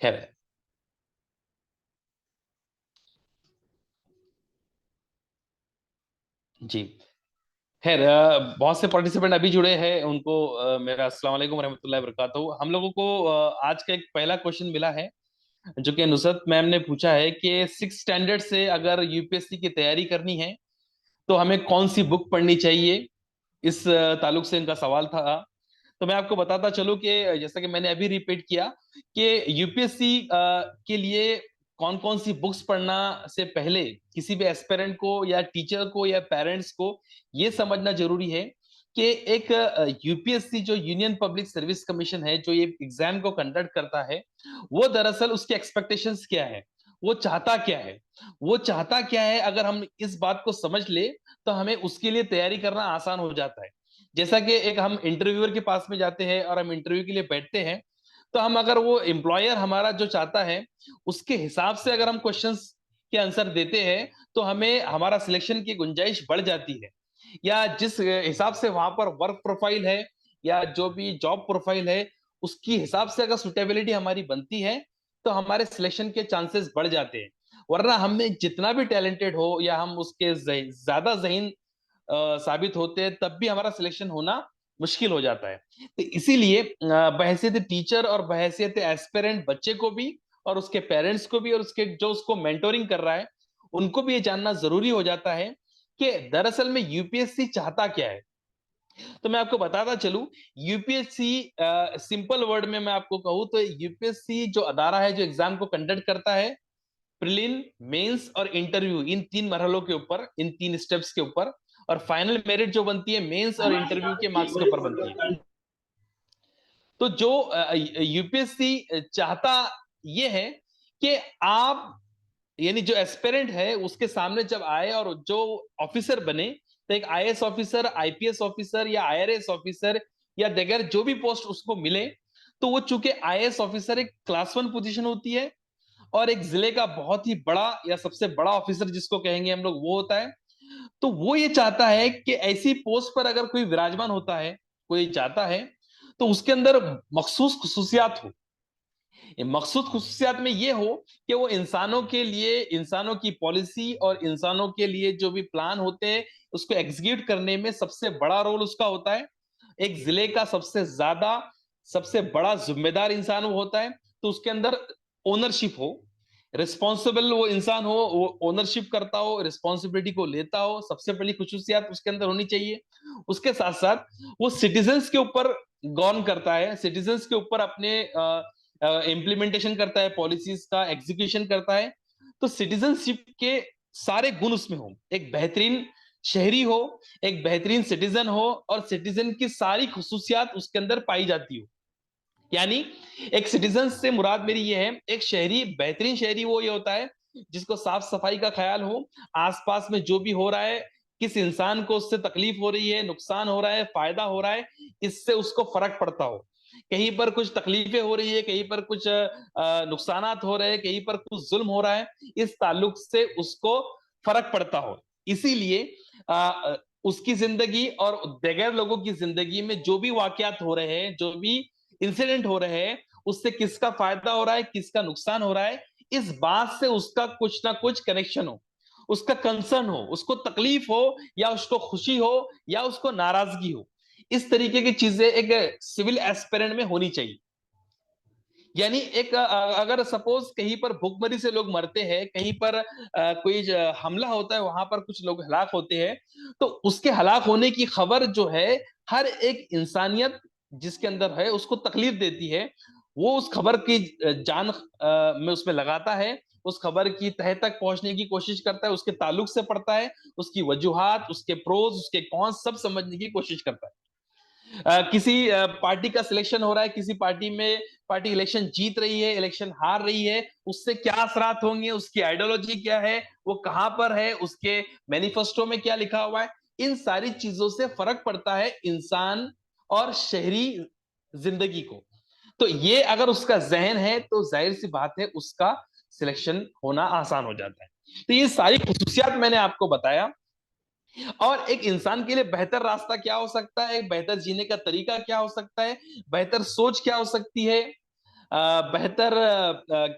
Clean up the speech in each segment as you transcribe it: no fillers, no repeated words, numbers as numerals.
खैर है। जी। खैर बहुत से पार्टिसिपेंट अभी जुड़े हैं, उनको मेरा अस्सलाम वालेकुम रहमतुल्लाहि व बरकातहू। हम लोगों को आज का एक पहला क्वेश्चन मिला है, जो कि नुसरत मैम ने पूछा है कि सिक्स स्टैंडर्ड से अगर यूपीएससी की तैयारी करनी है तो हमें कौन सी बुक पढ़नी चाहिए। इस ताल्लुक से इनका सवाल था। तो मैं आपको बताता चलूं कि जैसा कि मैंने अभी रिपीट किया कि यूपीएससी के लिए कौन कौन सी बुक्स पढ़ना से पहले किसी भी एस्पिरेंट को या टीचर को या पेरेंट्स को ये समझना जरूरी है कि एक यूपीएससी जो यूनियन पब्लिक सर्विस कमीशन है, जो ये एग्जाम को कंडक्ट करता है, वो दरअसल उसकी एक्सपेक्टेशंस क्या है, वो चाहता क्या है, वो चाहता क्या है। अगर हम इस बात को समझ ले तो हमें उसके लिए तैयारी करना आसान हो जाता है। जैसा कि एक हम इंटरव्यूअर के पास में जाते हैं और हम इंटरव्यू के लिए बैठते हैं, तो हम अगर वो एम्प्लॉयर हमारा जो चाहता है उसके हिसाब से अगर हम क्वेश्चंस के आंसर देते हैं तो हमें हमारा सिलेक्शन की गुंजाइश बढ़ जाती है। या जिस हिसाब से वहां पर वर्क प्रोफाइल है या जो भी जॉब प्रोफाइल है, उसकी हिसाब से अगर सुटेबिलिटी हमारी बनती है तो हमारे सिलेक्शन के चांसेस बढ़ जाते हैं। वरना हमें जितना भी टैलेंटेड हो या हम उसके ज्यादा जहीन साबित होते हैं, तब भी हमारा सिलेक्शन होना मुश्किल हो जाता है। तो इसीलिए बहैसियत टीचर और बहैसियत एस्पिरेंट बच्चे को भी और उसके पेरेंट्स को भी और उसके जो उसको मेंटोरिंग कर रहा है उनको भी ये जानना जरूरी हो जाता है कि दरअसल में यूपीएससी चाहता क्या है। तो मैं आपको बताता चलूं, यूपीएससी सिंपल वर्ड में मैं आपको कहूं तो यूपीएससी जो अदारा है जो एग्जाम को कंडक्ट करता है, प्रिलिम, मेंस और इंटरव्यू, इन तीन मरहलों के ऊपर, इन तीन स्टेप्स के ऊपर, और फाइनल मेरिट जो बनती है मेंस और इंटरव्यू के मार्क्स के ऊपर बनती है। तो जो यूपीएससी चाहता ये है कि आप, यानी जो एस्पिरेंट है उसके सामने जब आए और जो ऑफिसर बने, तो एक आईएएस ऑफिसर, आईपीएस ऑफिसर या आईआरएस ऑफिसर या दगैर जो भी पोस्ट उसको मिले, तो वो चूंकि आईएएस ऑफिसर एक क्लास वन पोजीशन होती है और एक जिले का बहुत ही बड़ा या सबसे बड़ा ऑफिसर जिसको कहेंगे हम लोग वो होता है। तो वो ये चाहता है कि ऐसी पोस्ट पर अगर कोई विराजमान होता है, कोई चाहता है, तो उसके अंदर मखसूस खुसूसियात हो। ये मखसूस खुसूसियात में ये हो कि वो इंसानों के लिए, इंसानों की पॉलिसी और इंसानों के लिए जो भी प्लान होते हैं उसको एग्जीक्यूट करने में सबसे बड़ा रोल उसका होता है। एक जिले का सबसे ज्यादा, सबसे बड़ा जिम्मेदार इंसान वो होता है। तो उसके अंदर ओनरशिप हो, रिस्पॉन्सिबल वो इंसान हो, वो ओनरशिप करता हो, रिस्पॉन्सिबिलिटी को लेता हो, सबसे पहली खुसूसियात उसके अंदर होनी चाहिए। उसके साथ साथ वो सिटीजन्स के ऊपर गौर करता है, सिटीजन्स के ऊपर अपने इम्प्लीमेंटेशन करता है, पॉलिसीज का एग्जीक्यूशन करता है। तो सिटीजनशिप के सारे गुण उसमें हो, एक बेहतरीन शहरी हो, एक बेहतरीन सिटीजन हो और सिटीजन की सारी खुसूसियात उसके अंदर पाई जाती हो। यानी एक सिटीजन से मुराद मेरी ये है, एक शहरी, बेहतरीन शहरी वो ये होता है जिसको साफ सफाई का ख्याल हो, आसपास में जो भी हो रहा है, किस इंसान को उससे तकलीफ हो रही है, नुकसान हो रहा है, फायदा हो रहा है, इससे उसको फर्क पड़ता हो। कहीं पर कुछ तकलीफें हो रही है, कहीं पर कुछ नुकसानात हो रहे हैं, कहीं पर कुछ जुल्म हो रहा है, इस ताल्लुक से उसको फर्क पड़ता हो। इसीलिए अ, उसकी जिंदगी और बगैर लोगों की जिंदगी में जो भी वाकयात हो रहे हैं, जो भी इंसिडेंट हो रहे हैं, उससे किसका फायदा हो रहा है, किसका नुकसान हो रहा है, इस बात से उसका कुछ ना कुछ कनेक्शन हो, उसका कंसर्न हो, उसको तकलीफ हो या उसको खुशी हो या उसको नाराजगी हो। इस तरीके की चीजें एक सिविल एस्पिरेंट में होनी चाहिए। यानी एक अगर सपोज कहीं पर भूखमरी से लोग मरते हैं, कहीं पर कोई हमला होता है, वहां पर कुछ लोग हलाक होते हैं, तो उसके हलाक होने की खबर जो है, हर एक इंसानियत जिसके अंदर है उसको तकलीफ देती है। वो उस खबर की जान में उसमें लगाता है, उस खबर की तह तक पहुंचने की कोशिश करता है, उसके ताल्लुक से पढ़ता है, उसकी वजूहात, उसके प्रोज, उसके कॉन्स सब समझने की कोशिश करता है। किसी पार्टी का सिलेक्शन हो रहा है, किसी पार्टी में पार्टी इलेक्शन जीत रही है, इलेक्शन हार रही है, उससे क्या असरात होंगे, उसकी आइडियोलॉजी क्या है, वो कहां पर है, उसके मैनिफेस्टो में क्या लिखा हुआ है, इन सारी चीजों से फर्क पड़ता है इंसान और शहरी जिंदगी को। तो ये अगर उसका जहन है तो जाहिर सी बात है उसका सिलेक्शन होना आसान हो जाता है। तो ये सारी खसूसियात मैंने आपको बताया। और एक इंसान के लिए बेहतर रास्ता क्या हो सकता है, बेहतर जीने का तरीका क्या हो सकता है, बेहतर सोच क्या हो सकती है, बेहतर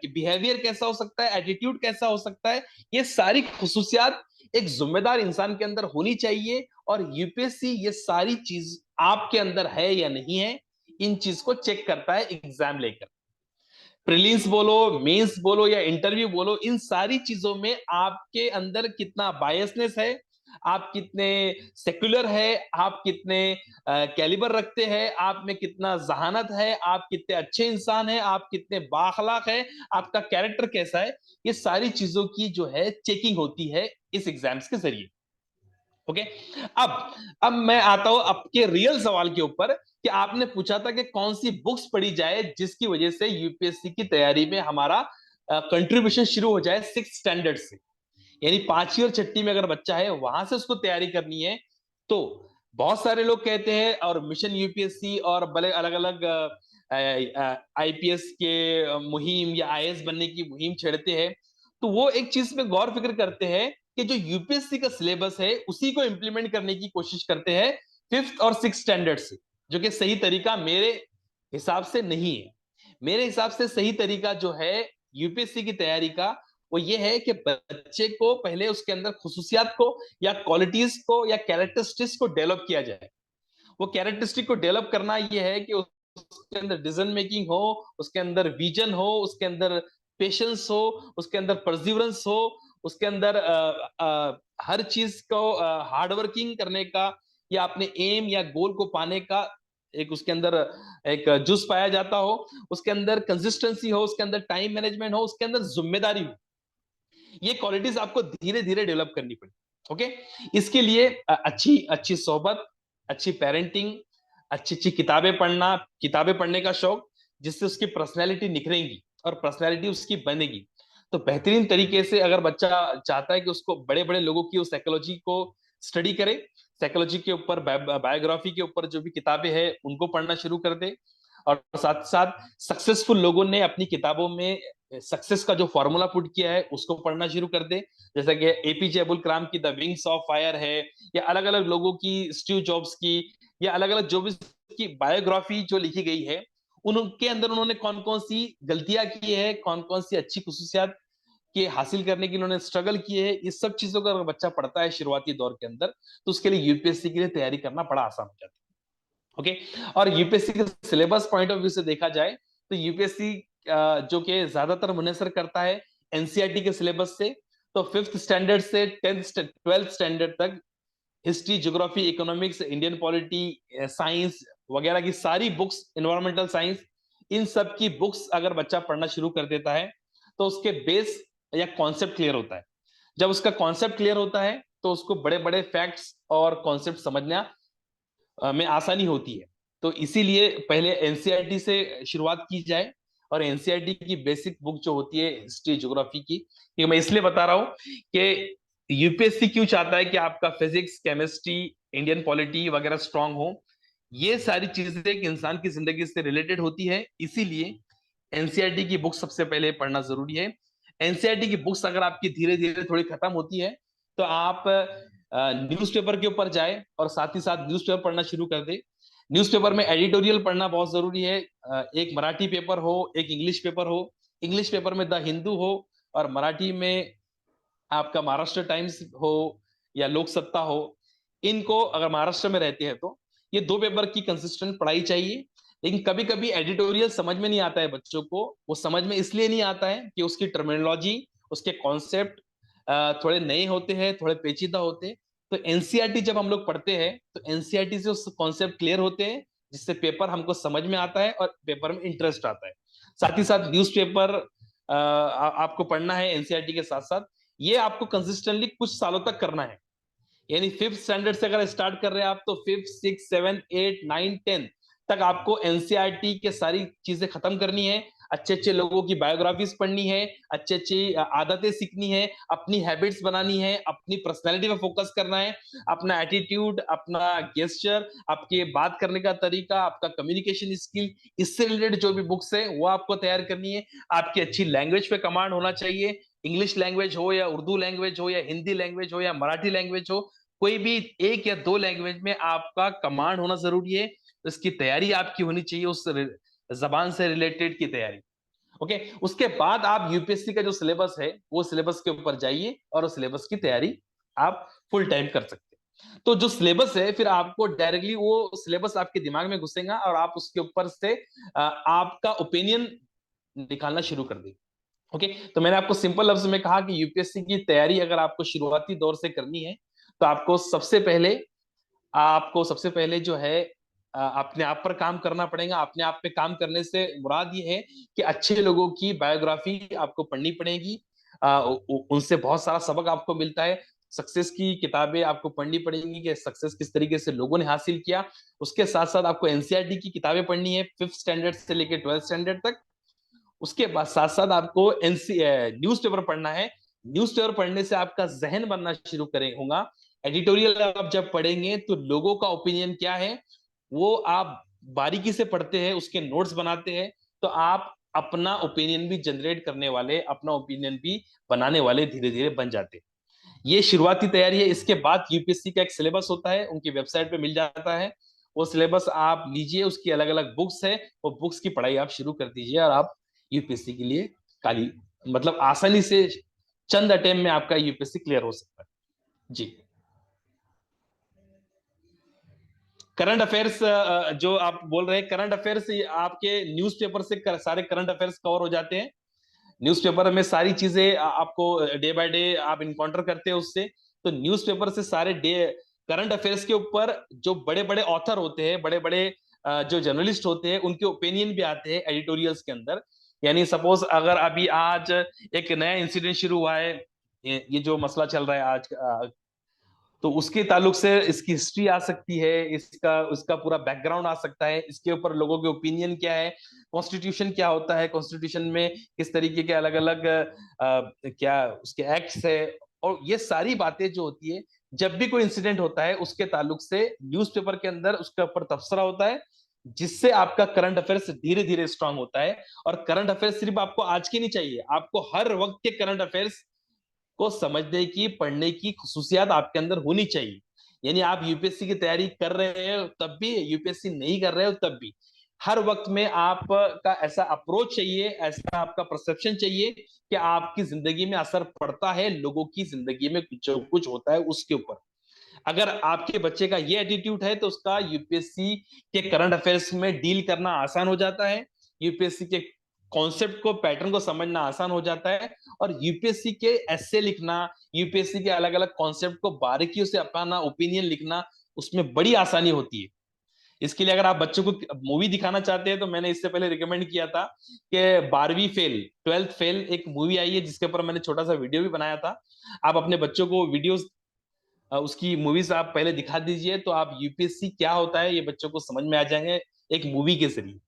बिहेवियर कैसा हो सकता है, एटीट्यूड कैसा हो सकता है, ये सारी खुसूसियात एक जिम्मेदार इंसान के अंदर होनी चाहिए। और यूपीएससी ये सारी चीज आपके अंदर है या नहीं है, इन चीज को चेक करता है एग्जाम लेकर। प्रीलिम्स बोलो, मेंस बोलो या इंटरव्यू बोलो, इन सारी चीजों में आपके अंदर कितना बायसनेस है, आप कितने सेक्युलर है, आप कितने कैलिबर रखते हैं, आप में कितना जहानत है, आप कितने अच्छे इंसान हैं, आप कितने बाखलाक है, आपका कैरेक्टर कैसा है, ये सारी चीजों की जो है चेकिंग होती है इस एग्जाम्स के जरिए। ओके। अब मैं आता हूं आपके रियल सवाल के ऊपर कि आपने पूछा था कि कौन सी बुक्स पढ़ी जाए जिसकी वजह से यूपीएससी की तैयारी में हमारा कंट्रीब्यूशन शुरू हो जाए 6th स्टैंडर्ड से। यानी 5वीं और 6ठी में अगर बच्चा है वहां से उसको तैयारी करनी है, तो बहुत सारे लोग कहते हैं और मिशन यूपीएससी और बड़े अलग अलग आईपीएस के मुहिम या आईएएस बनने की मुहिम छेड़ते हैं। तो वो एक चीज पे गौर फिक्र करते हैं कि जो यूपीएससी का सिलेबस है उसी को इंप्लीमेंट करने की कोशिश करते हैं 5th और 6th स्टैंडर्ड से, जो कि सही तरीका मेरे हिसाब से नहीं है। मेरे हिसाब से सही तरीका जो है यूपीएससी की तैयारी का, वो ये है कि बच्चे को पहले उसके अंदर खुसूसियात को या क्वालिटीज को या कैरेक्टरिस्टिक्स को डेवलप किया जाए। वो कैरेक्टरिस्टिक को डेवलप करना ये है कि उसके अंदर डिसीजन मेकिंग हो, उसके अंदर विजन हो, उसके अंदर पेशेंस हो, उसके अंदर परसिवरेंस हो, उसके अंदर हर चीज को हार्ड वर्किंग करने का या अपने एम या गोल को पाने का एक उसके अंदर एक जुस पाया जाता हो, उसके अंदर कंसिस्टेंसी हो, उसके अंदर टाइम मैनेजमेंट हो, उसके अंदर जिम्मेदारी हो। ये क्वालिटीज आपको धीरे धीरे डेवलप करनी पड़ेगी। ओके। इसके लिए अच्छी अच्छी सोहबत, अच्छी पेरेंटिंग, अच्छी अच्छी किताबें पढ़ना, किताबें पढ़ने का शौक, जिससे उसकी पर्सनैलिटी निखरेगी और पर्सनैलिटी उसकी बनेगी। तो बेहतरीन तरीके से अगर बच्चा चाहता है कि उसको बड़े बड़े लोगों की उस साइकोलॉजी को स्टडी करे, साइकोलॉजी के ऊपर बायोग्राफी के ऊपर जो भी किताबें हैं उनको पढ़ना शुरू कर दे। और साथ साथ सक्सेसफुल लोगों ने अपनी किताबों में सक्सेस का जो फॉर्मूला पुट किया है उसको पढ़ना शुरू कर दे। जैसा कि एपीजे अब्दुल कलाम की द विंग्स ऑफ फायर है, या अलग अलग लोगों की, स्टीव जॉब्स की, या अलग अलग जो भी की बायोग्राफी जो लिखी गई है, उनके अंदर उन्होंने कौन कौन सी गलतियां की है, कौन कौन सी अच्छी खुसूसियात के हासिल करने के लिए उन्होंने स्ट्रगल किए हैं, इस सब चीजों का अगर बच्चा पढ़ता है शुरुआती दौर के अंदर, तो उसके लिए यूपीएससी के लिए तैयारी करना बड़ा आसान हो जाता है। ओके। और यूपीएससी के सिलेबस पॉइंट ऑफ व्यू से देखा जाए तो यूपीएससी जो कि ज्यादातर मुनसर करता है एनसीईआरटी के सिलेबस से। तो 5th स्टैंडर्ड से 12th स्टैंडर्ड तक history, geography, economics, Indian polity, science वगैरह की सारी बुक्स, इन्वायरमेंटल साइंस, इन सब की बुक्स अगर बच्चा पढ़ना शुरू कर देता है तो उसके बेस या कॉन्सेप्ट क्लियर होता है। जब उसका कॉन्सेप्ट क्लियर होता है तो उसको बड़े बड़े फैक्ट्स और कॉन्सेप्ट समझना में आसानी होती है। तो इसीलिए पहले एनसीईआरटी से शुरुआत की जाए। और एनसीईआरटी की बेसिक बुक जो होती है हिस्ट्री ज्योग्राफी की, ये मैं इसलिए बता रहा हूं कि यूपीएससी क्यों चाहता है कि आपका फिजिक्स, केमिस्ट्री, इंडियन पॉलिटी वगैरह स्ट्रांग हो। ये सारी चीजें एक इंसान की जिंदगी से रिलेटेड होती है, इसीलिए एनसीईआरटी की बुक सबसे पहले पढ़ना जरूरी है। एनसीईआरटी की बुक्स अगर आपकी धीरे धीरे थोड़ी खत्म होती है तो आप न्यूज़पेपर के ऊपर जाए और साथ ही साथ न्यूज़पेपर पढ़ना शुरू कर दे। न्यूज़पेपर में एडिटोरियल पढ़ना बहुत जरूरी है। एक मराठी पेपर हो, एक इंग्लिश पेपर हो। इंग्लिश पेपर में द हिंदू हो, और मराठी में आपका महाराष्ट्र टाइम्स हो या लोक सत्ता हो। इनको अगर महाराष्ट्र में रहते हैं तो ये दो पेपर की कंसिस्टेंट पढ़ाई चाहिए। लेकिन कभी कभी एडिटोरियल समझ में नहीं आता है बच्चों को। वो समझ में इसलिए नहीं आता है कि उसकी टर्मिनोलॉजी, उसके कॉन्सेप्ट थोड़े नए होते हैं, थोड़े पेचीदा होते हैं। तो एनसीईआरटी जब हम लोग पढ़ते हैं तो एनसीईआरटी से उस कॉन्सेप्ट क्लियर होते हैं, जिससे पेपर हमको समझ में आता है और पेपर में इंटरेस्ट आता है। साथ ही साथ न्यूज़पेपर आपको पढ़ना है एनसीईआरटी के साथ साथ। ये आपको कंसिस्टेंटली कुछ सालों तक करना है। यानी 5th स्टैंडर्ड से अगर स्टार्ट कर रहे हैं आप तो 5th, 6th, 7th, 8th, 9th, 10th तक आपको एनसीईआरटी के सारी चीजें खत्म करनी है। अच्छे अच्छे लोगों की बायोग्राफीज पढ़नी है, अच्छी अच्छी आदतें सीखनी है, अपनी हैबिट्स बनानी है, अपनी पर्सनैलिटी पे फोकस करना है। अपना एटीट्यूड, अपना गेस्चर, आपके बात करने का तरीका, आपका कम्युनिकेशन स्किल, इससे रिलेटेड जो भी बुक्स है वो आपको तैयार करनी है। आपकी अच्छी लैंग्वेज पे कमांड होना चाहिए। इंग्लिश लैंग्वेज हो या उर्दू लैंग्वेज हो या हिंदी लैंग्वेज हो या मराठी लैंग्वेज हो, कोई भी एक या दो लैंग्वेज में आपका कमांड होना जरूरी है। इसकी तैयारी आपकी होनी चाहिए उस जबान से रिलेटेड की तैयारी। ओके, उसके बाद आप यूपीएससी का जो सिलेबस है वो सिलेबस के ऊपर जाइए और उस सिलेबस की तैयारी आप फुल टाइम कर सकते हैं। तो जो सिलेबस है फिर आपको डायरेक्टली वो सिलेबस आपके दिमाग में घुसेगा और आप उसके ऊपर से आपका ओपिनियन निकालना शुरू कर देंगे। ओके, तो मैंने आपको सिंपल लफ्ज में कहा कि यूपीएससी की तैयारी अगर आपको शुरुआती दौर से करनी है तो आपको सबसे पहले जो है अपने आप पर काम करना पड़ेगा। अपने आप पे काम करने से मुराद ये है कि अच्छे लोगों की बायोग्राफी आपको पढ़नी पड़ेगी। उनसे बहुत सारा सबक आपको मिलता है। सक्सेस की किताबें आपको पढ़नी पड़ेंगी कि सक्सेस किस तरीके से लोगों ने हासिल किया। उसके साथ साथ आपको एनसीईआरटी की किताबें पढ़नी है 5th स्टैंडर्ड से लेकर 12th स्टैंडर्ड तक। उसके बाद साथ साथ आपको एनसी न्यूज़पेपर पढ़ना है। न्यूज़पेपर पढ़ने से आपका जहन बनना शुरू करे होगा। एडिटोरियल आप जब पढ़ेंगे तो लोगों का ओपिनियन क्या है वो आप बारीकी से पढ़ते हैं, उसके नोट्स बनाते हैं, तो आप अपना ओपिनियन भी जनरेट करने वाले, अपना ओपिनियन भी बनाने वाले धीरे धीरे बन जाते हैं। ये शुरुआती तैयारी है। इसके बाद यूपीएससी का एक सिलेबस होता है, उनकी वेबसाइट पे मिल जाता है। वो सिलेबस आप लीजिए, उसकी अलग अलग बुक्स है, वो बुक्स की पढ़ाई आप शुरू कर दीजिए और आप यूपीएससी के लिए काली मतलब आसानी से चंद अटेम्प्ट में आपका यूपीएससी क्लियर हो सकता है। जी, करंट अफेयर्स जो आप बोल रहे हैं, करंट अफेयर्स आपके न्यूज़पेपर से सारे करंट अफेयर्स कवर हो जाते हैं। न्यूज़पेपर में सारी चीजें आपको डे बाय डे आप इनकाउंटर करते हैं उससे। तो न्यूज़पेपर से सारे डे करंट अफेयर्स के ऊपर जो बड़े बड़े ऑथर होते हैं, बड़े बड़े जो जर्नलिस्ट होते हैं, उनके ओपिनियन भी आते हैं एडिटोरियल्स के अंदर। यानी सपोज अगर अभी आज एक नया इंसिडेंट शुरू हुआ है, ये जो मसला चल रहा है आज, तो उसके ताल्लुक से इसकी हिस्ट्री आ सकती है, इसका उसका पूरा बैकग्राउंड आ सकता है, इसके ऊपर लोगों के ओपिनियन क्या है, कॉन्स्टिट्यूशन क्या होता है, कॉन्स्टिट्यूशन में किस तरीके के अलग अलग क्या उसके एक्ट्स है। और ये सारी बातें जो होती है, जब भी कोई इंसिडेंट होता है उसके ताल्लुक से न्यूज़पेपर के अंदर उसके ऊपर तबसरा होता है, जिससे आपका करंट अफेयर्स धीरे धीरे स्ट्रांग होता है। और करंट अफेयर्स सिर्फ आपको आज की नहीं चाहिए, आपको हर वक्त के करंट अफेयर्स को समझने की, पढ़ने की खसूसियात आपके अंदर होनी चाहिए। यानी आप यूपीएससी की तैयारी कर रहे हो तब भी, यूपीएससी नहीं कर रहे हो तब भी, हर वक्त में आपका ऐसा अप्रोच चाहिए, ऐसा आपका परसेप्शन चाहिए कि आपकी जिंदगी में असर पड़ता है, लोगों की जिंदगी में जो कुछ होता है उसके ऊपर। अगर आपके बच्चे का ये एटीट्यूड है तो उसका यूपीएससी के करंट अफेयर्स में डील करना आसान हो जाता है, यूपीएससी के कॉन्सेप्ट को, पैटर्न को समझना आसान हो जाता है। और यूपीएससी के एस्से लिखना, यूपीएससी के अलग अलग कॉन्सेप्ट को बारीकियों से अपना ओपिनियन लिखना, उसमें बड़ी आसानी होती है। इसके लिए अगर आप बच्चों को मूवी दिखाना चाहते हैं तो मैंने इससे पहले रिकमेंड किया था कि 12वीं फेल 12th फेल एक मूवी आई है जिसके ऊपर मैंने छोटा सा वीडियो भी बनाया था। आप अपने बच्चों को वीडियोस उसकी मूवीज आप पहले दिखा दीजिए तो आप यूपीएससी क्या होता है ये बच्चों को समझ में आ जाएंगे एक मूवी के जरिए।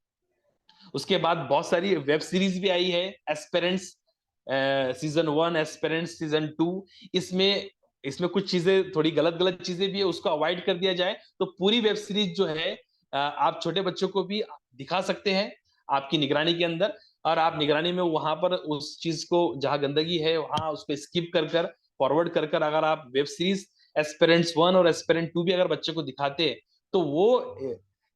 उसके बाद बहुत सारी वेब सीरीज भी आई है, एस्पेरेंट्स सीजन 1, एस्पेरेंट्स सीजन 2। इसमें इसमें कुछ चीजें, थोड़ी गलत गलत चीजें भी है, उसको अवॉइड कर दिया जाए तो पूरी वेब सीरीज जो है आप छोटे बच्चों को भी दिखा सकते हैं आपकी निगरानी के अंदर। और आप निगरानी में वहां पर उस चीज को, जहां गंदगी है वहां उसको स्किप कर कर, फॉरवर्ड कर कर अगर आप वेब सीरीज एस्पेरेंट्स 1 और एस्पेरेंट 2 भी अगर बच्चे को दिखाते हैं तो वो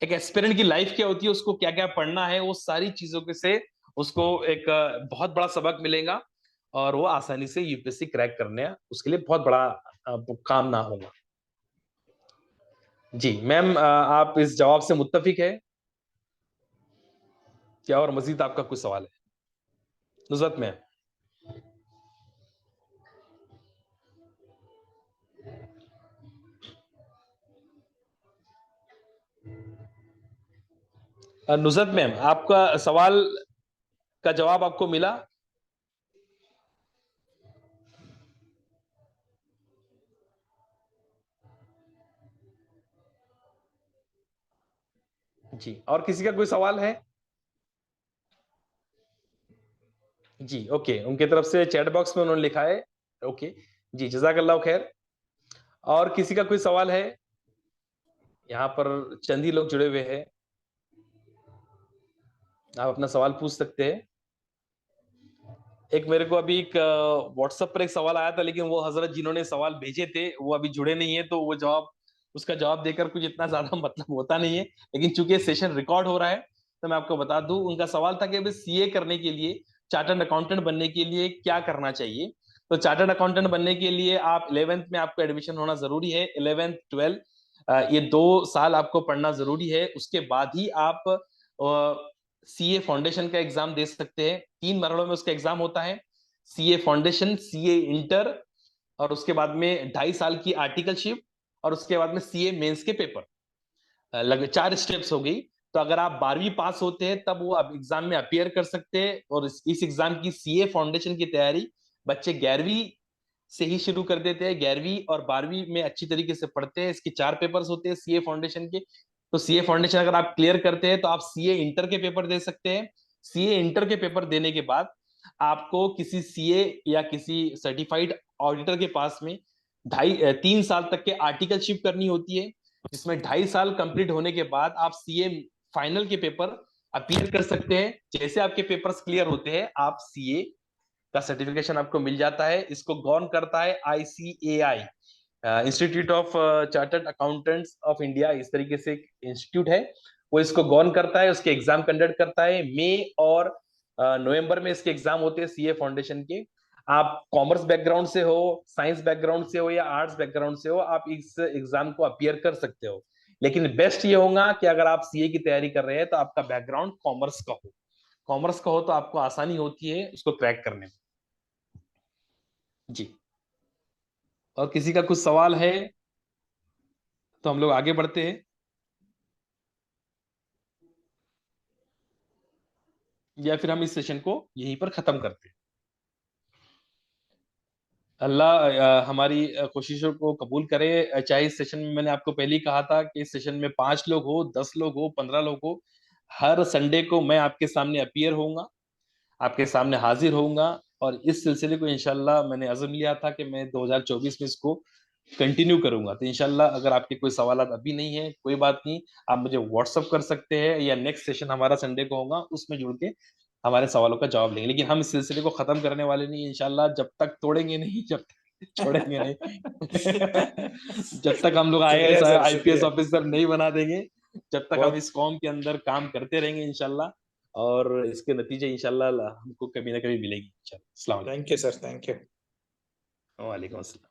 एक एस्पिरेंट की लाइफ क्या होती है, उसको क्या क्या पढ़ना है, वो सारी चीजों के से उसको एक बहुत बड़ा सबक मिलेगा और वो आसानी से यूपीएससी क्रैक करने उसके लिए बहुत बड़ा काम ना होगा। जी मैम, आप इस जवाब से मुत्तफिक है क्या और मजीद आपका कुछ सवाल है? नुसरत मैम। नुसरत मैम, आपका सवाल का जवाब आपको मिला? जी, और किसी का कोई सवाल है? जी ओके, उनकी तरफ से चैट बॉक्स में उन्होंने लिखा है। ओके, जी जजाकल्लाह खैर। और किसी का कोई सवाल है? यहाँ पर चंद ही लोग जुड़े हुए हैं, आप अपना सवाल पूछ सकते हैं। एक मेरे को अभी एक व्हाट्सएप पर एक सवाल आया था, लेकिन वो हजरत जिन्होंने सवाल भेजे थे वो अभी जुड़े नहीं है, तो वो जवाब, उसका जवाब देकर कुछ इतना ज्यादा मतलब होता नहीं है। लेकिन चूंकि सेशन रिकॉर्ड हो रहा है तो मैं आपको बता दूं, उनका सवाल था कि सीए करने के लिए, चार्टर्ड अकाउंटेंट बनने के लिए क्या करना चाहिए। तो चार्टर्ड अकाउंटेंट बनने के लिए आप 11th में आपको एडमिशन होना जरूरी है, 11th 12 ये 2 साल आपको पढ़ना जरूरी है। उसके बाद ही आप सीए फाउंडेशन का एग्जाम दे सकते हैं। 3 मरहलों में उसका एग्जाम होता है, सीए फाउंडेशन, सीए इंटर, और उसके बाद में 2.5 साल की आर्टिकलशिप, और उसके बाद में सीए मेंस के पेपर। लग 4 स्टेप्स हो गई। तो अगर आप 12वीं पास होते हैं तब वो अब एग्जाम में अपियर कर सकते हैं, और इस एग्जाम की सीए फाउंडेशन की तैयारी बच्चे 11वीं से ही शुरू कर देते हैं। 11वीं और 12वीं में अच्छी तरीके से पढ़ते हैं। इसके 4 पेपर्स होते हैं सीए फाउंडेशन के। तो सीए फाउंडेशन अगर आप क्लियर करते हैं तो आप सीए इंटर के पेपर दे सकते हैं। सीए इंटर के पेपर देने के बाद आपको किसी सीए या किसी सर्टिफाइड ऑडिटर के पास में 3 साल तक के आर्टिकलशिप करनी होती है, जिसमें 2.5 साल कंप्लीट होने के बाद आप सीए फाइनल के पेपर अपीयर कर सकते हैं। जैसे आपके पेपर्स क्लियर होते हैं, आप सीए का सर्टिफिकेशन आपको मिल जाता है। इसको गवर्न करता है ICAI, institute of chartered accountants of India, इस तरीके से एक इंस्टीट्यूट है। वो इसको गवर्न करता है, उसके एग्जाम कंडक्ट करता है। मई और नवंबर में इसके एग्जाम होते हैं सीए फाउंडेशन के। आप कॉमर्स बैकग्राउंड से हो, साइंस बैकग्राउंड से हो या आर्ट्स बैकग्राउंड से हो, आप इस एग्जाम को अपियर कर सकते हो। लेकिन बेस्ट ये होगा कि अगर आप सीए की तैयारी कर रहे हैं तो आपका बैकग्राउंड कॉमर्स का हो। कॉमर्स का हो तो आपको आसानी होती है उसको क्रैक करने में। जी। और किसी का कुछ सवाल है तो हम लोग आगे बढ़ते हैं, या फिर हम इस सेशन को यहीं पर खत्म करते हैं। अल्लाह हमारी कोशिशों को कबूल करे। चाहे इस सेशन में, मैंने आपको पहले ही कहा था कि इस सेशन में 5 लोग हो, 10 लोग हो, 15 लोग हो, हर संडे को मैं आपके सामने अपीयर होऊंगा, आपके सामने हाजिर होऊंगा। और इस सिलसिले को इंशाल्लाह मैंने अज़म लिया था कि मैं 2024 में इसको कंटिन्यू करूंगा। तो इंशाल्लाह अगर आपके कोई सवाल अभी नहीं है, कोई बात नहीं, आप मुझे व्हाट्सअप कर सकते हैं, या नेक्स्ट सेशन हमारा संडे को होगा उसमें जुड़ के हमारे सवालों का जवाब लेंगे। लेकिन हम इस सिलसिले को खत्म करने वाले नहीं इंशाल्लाह, जब तक तोड़ेंगे नहीं, जब तक छोड़ेंगे नहीं। जब तक हम लोग आईएएस शुक्रिया सर, आईपीएस शुक्रिया। ऑफिसर नहीं बना देंगे, जब तक हम बहुत। इस कौम के अंदर काम करते रहेंगे इंशाल्लाह। और इसके नतीजे इंशाल्लाह हमको कभी ना कभी मिलेगी इंशाल्लाह। अस्सलाम thank you sir, thank you. वालेकुम अस्सलाम।